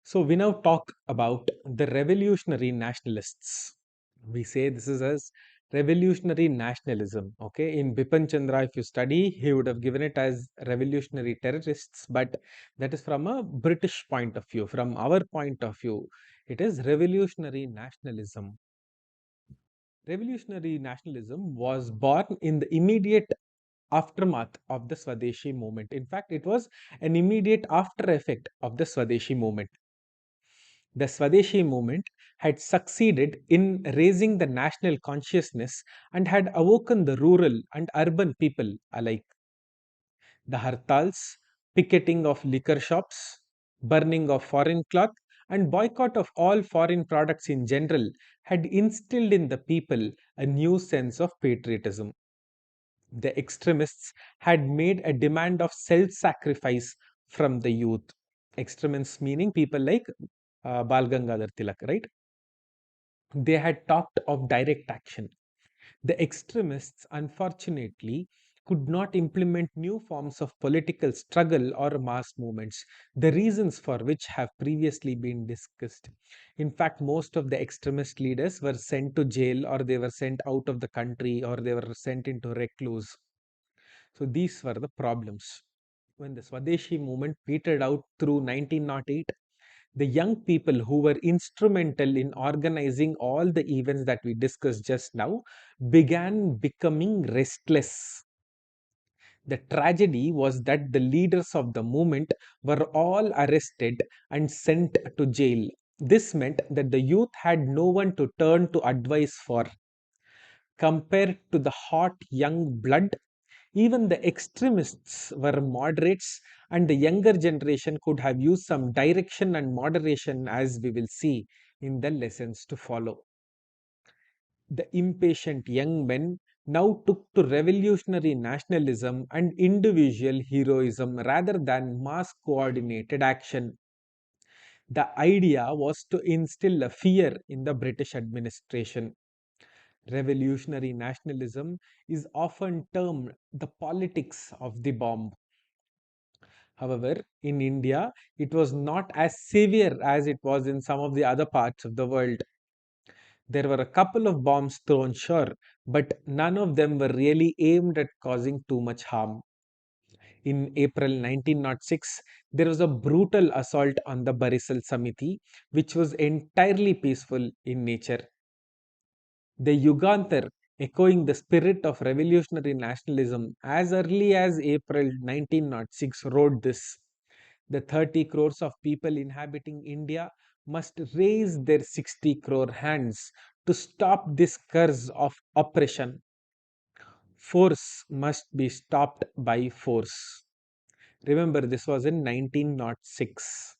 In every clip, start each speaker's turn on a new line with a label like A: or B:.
A: So we now talk about the revolutionary nationalists. We say this is as revolutionary nationalism. Okay, in Bipin Chandra, if you study, he would have given it as revolutionary terrorists, but that is from a British point of view. From our point of view, it is revolutionary nationalism. Revolutionary nationalism was born in the immediate aftermath of the Swadeshi movement. In fact, it was an immediate after effect of the Swadeshi movement. The Swadeshi movement had succeeded in raising the national consciousness and had awoken the rural and urban people alike. The hartals, picketing of liquor shops, burning of foreign cloth, and boycott of all foreign products in general had instilled in the people a new sense of patriotism. The extremists had made a demand of self sacrifice from the youth. Extremists meaning people like Bal Gangadhar Tilak, right? They had talked of direct action. The extremists, unfortunately, could not implement new forms of political struggle or mass movements, the reasons for which have previously been discussed. In fact, most of the extremist leaders were sent to jail, or they were sent out of the country, or they were sent into recluse. So these were the problems. When the Swadeshi movement petered out through 1908, the young people who were instrumental in organizing all the events that we discussed just now began becoming restless. The tragedy was that the leaders of the movement were all arrested and sent to jail. This meant that the youth had no one to turn to advice for. Compared to the hot young blood, even the extremists were moderates, and the younger generation could have used some direction and moderation, as we will see in the lessons to follow. The impatient young men now took to revolutionary nationalism and individual heroism rather than mass coordinated action. The idea was to instill a fear in the British administration. Revolutionary nationalism is often termed the politics of the bomb. However, in India, it was not as severe as it was in some of the other parts of the world. There were a couple of bombs thrown, sure, but none of them were really aimed at causing too much harm. In April 1906, there was a brutal assault on the Barisal Samiti, which was entirely peaceful in nature. The Yugantar, echoing the spirit of revolutionary nationalism as early as April 1906, wrote this: the 30 crores of people inhabiting India must raise their 60 crore hands to stop this curse of oppression. Force must be stopped by force. Remember, this was in 1906.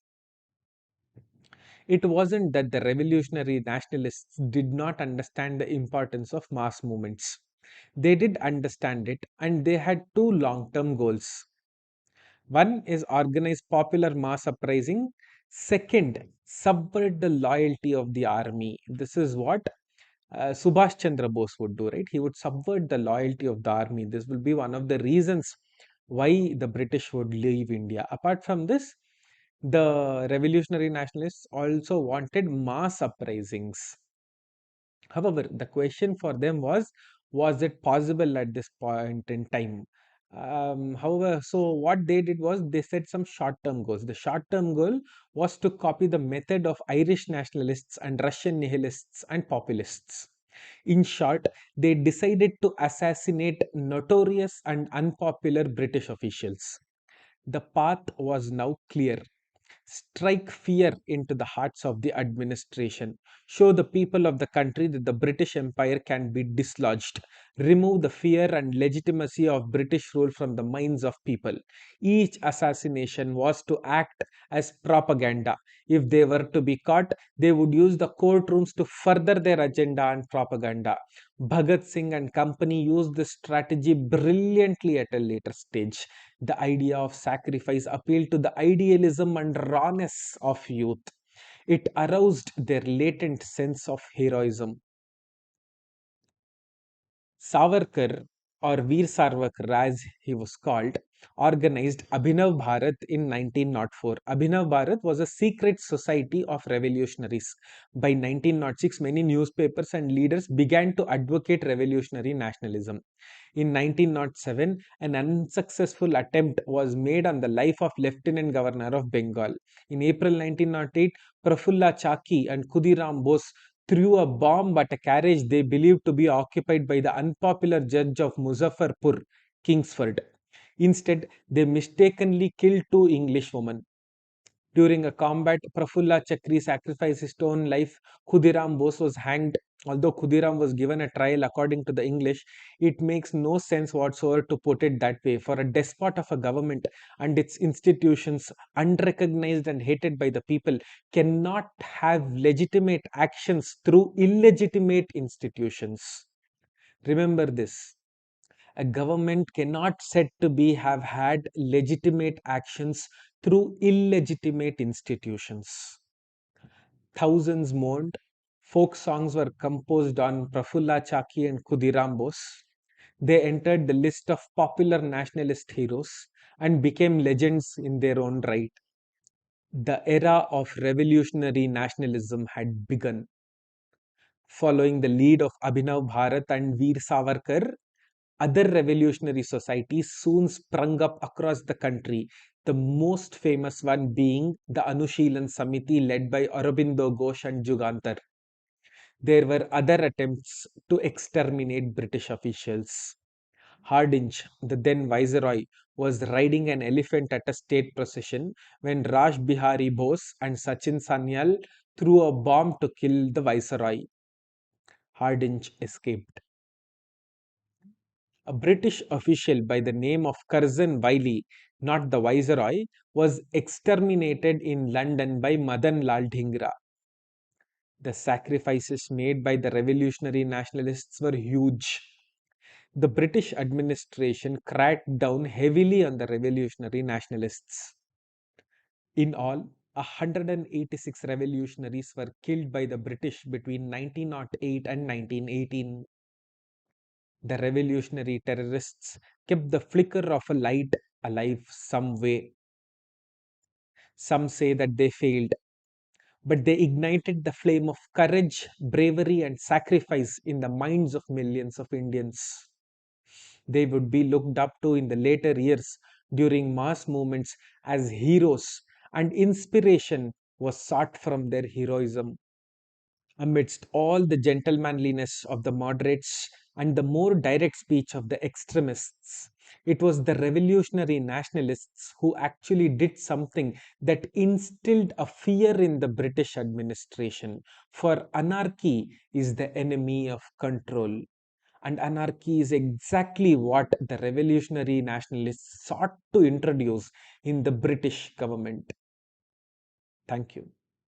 A: It wasn't that the revolutionary nationalists did not understand the importance of mass movements. They did understand it, and they had two long term goals. One is organize popular mass uprising. Second, subvert the loyalty of the army. This is what Subhash Chandra Bose would do, right? He would subvert the loyalty of the army. This will be one of the reasons why the British would leave India. Apart from this, the revolutionary nationalists also wanted mass uprisings. However, the question for them was it possible at this point in time? However, so what they did was they set some short term goals. The short term goal was to copy the method of Irish nationalists and Russian nihilists and populists. In short, they decided to assassinate notorious and unpopular British officials. The path was now clear: strike fear into the hearts of the administration, show the people of the country that the British Empire can be dislodged, remove the fear and legitimacy of British rule from the minds of people. Each assassination was to act as propaganda. If they were to be caught, they would use the courtrooms to further their agenda and propaganda. Bhagat Singh and company used this strategy brilliantly at a later stage. The idea of sacrifice appealed to the idealism and rawness of youth. It aroused their latent sense of heroism. Savarkar or Veer Savarkar as he was called, organized Abhinav Bharat in 1904. Abhinav Bharat was a secret society of revolutionaries. By 1906, many newspapers and leaders began to advocate revolutionary nationalism. In 1907, an unsuccessful attempt was made on the life of Lieutenant Governor of Bengal. In April 1908, Prafulla Chaki and Khudiram Bose threw a bomb at a carriage they believed to be occupied by the unpopular judge of Muzaffarpur, Kingsford. Instead, they mistakenly killed two English women. During a combat, Prafulla Chakri sacrificed his own life. Khudiram Bose was hanged. Although Khudiram was given a trial according to the English, it makes no sense whatsoever to put it that way. For a despot of a government and its institutions, unrecognized and hated by the people, cannot have legitimate actions through illegitimate institutions. Remember this. A government cannot said to be have had legitimate actions through illegitimate institutions. Thousands mourned. Folk songs were composed on Prafulla Chaki and Khudiram Bose. They entered the list of popular nationalist heroes and became legends in their own right. The era of revolutionary nationalism had begun. Following the lead of Abhinav Bharat and Veer Savarkar, other revolutionary societies soon sprung up across the country, the most famous one being the Anushilan Samiti led by Aurobindo Ghosh and Jugantar. There were other attempts to exterminate British officials. Hardinge, the then viceroy, was riding an elephant at a state procession when Raj Bihari Bose and Sachin Sanyal threw a bomb to kill the viceroy. Hardinge escaped. A British official by the name of Curzon Wiley, not the viceroy, was exterminated in London by Madan Lal Dhingra. The sacrifices made by the revolutionary nationalists were huge. The British administration cracked down heavily on the revolutionary nationalists. In all, 186 revolutionaries were killed by the British between 1908 and 1918. The revolutionary terrorists kept the flicker of a light alive some way. Some say that they failed, but they ignited the flame of courage, bravery, and sacrifice in the minds of millions of Indians. They would be looked up to in the later years during mass movements as heroes, and inspiration was sought from their heroism. Amidst all the gentlemanliness of the moderates and the more direct speech of the extremists, it was the revolutionary nationalists who actually did something that instilled a fear in the British administration. For anarchy is the enemy of control. And anarchy is exactly what the revolutionary nationalists sought to introduce in the British government. Thank you.